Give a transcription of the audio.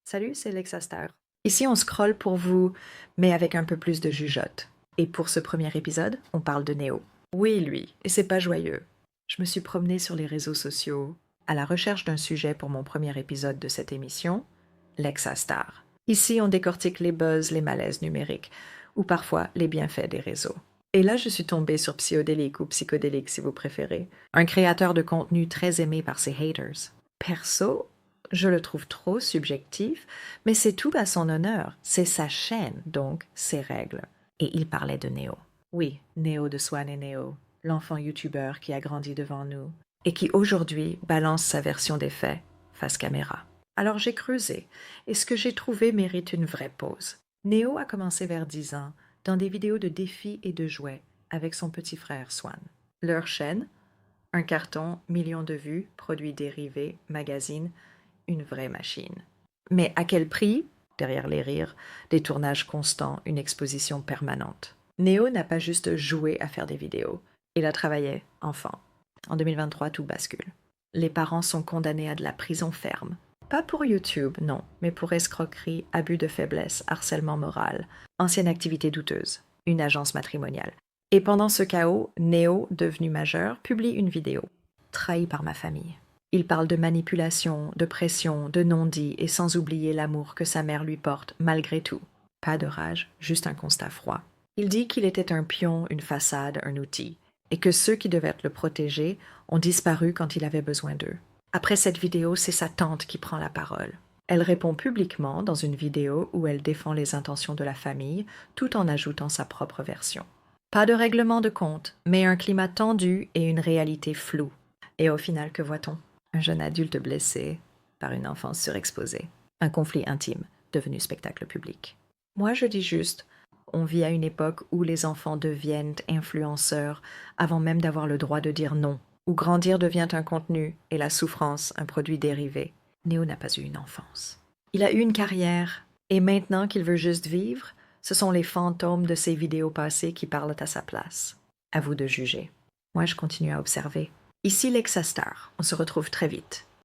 Salut, c'est Lexastar. Ici, on scrolle pour vous, mais avec un peu plus de jugeote. Et pour ce premier épisode, on parle de Néo. Oui, lui, et c'est pas joyeux. Je me suis promenée sur les réseaux sociaux à la recherche d'un sujet pour mon premier épisode de cette émission, Lexastar. Ici, on décortique les buzz, les malaises numériques, ou parfois les bienfaits des réseaux. Et là, je suis tombée sur Psyodélique ou Psychodélique si vous préférez, un créateur de contenu très aimé par ses haters. Perso, je le trouve trop subjectif, mais c'est tout à son honneur. C'est sa chaîne, donc ses règles. Et il parlait de Néo. Oui, Néo de Swan et Néo, l'enfant youtubeur qui a grandi devant nous et qui aujourd'hui balance sa version des faits face caméra. Alors j'ai creusé, et ce que j'ai trouvé mérite une vraie pause. Néo a commencé vers 10 ans, dans des vidéos de défis et de jouets, avec son petit frère Swan. Leur chaîne, un carton, millions de vues, produits dérivés, magazines, une vraie machine. Mais à quel prix? Derrière les rires, des tournages constants, une exposition permanente. Néo n'a pas juste joué à faire des vidéos, il a travaillé enfant. En 2023, tout bascule. Les parents sont condamnés à de la prison ferme. Pas pour YouTube, non, mais pour escroquerie, abus de faiblesse, harcèlement moral, ancienne activité douteuse, une agence matrimoniale. Et pendant ce chaos, Néo, devenu majeur, publie une vidéo. Trahi par ma famille. Il parle de manipulation, de pression, de non-dit et sans oublier l'amour que sa mère lui porte malgré tout. Pas de rage, juste un constat froid. Il dit qu'il était un pion, une façade, un outil, et que ceux qui devaient le protéger ont disparu quand il avait besoin d'eux. Après cette vidéo, c'est sa tante qui prend la parole. Elle répond publiquement dans une vidéo où elle défend les intentions de la famille tout en ajoutant sa propre version. Pas de règlement de compte, mais un climat tendu et une réalité floue. Et au final, que voit-on? Un jeune adulte blessé par une enfance surexposée. Un conflit intime devenu spectacle public. Moi, je dis juste, on vit à une époque où les enfants deviennent influenceurs avant même d'avoir le droit de dire non, où grandir devient un contenu et la souffrance un produit dérivé. Néo n'a pas eu une enfance. Il a eu une carrière, et maintenant qu'il veut juste vivre, ce sont les fantômes de ses vidéos passées qui parlent à sa place. À vous de juger. Moi, je continue à observer. Ici Lexastar, on se retrouve très vite.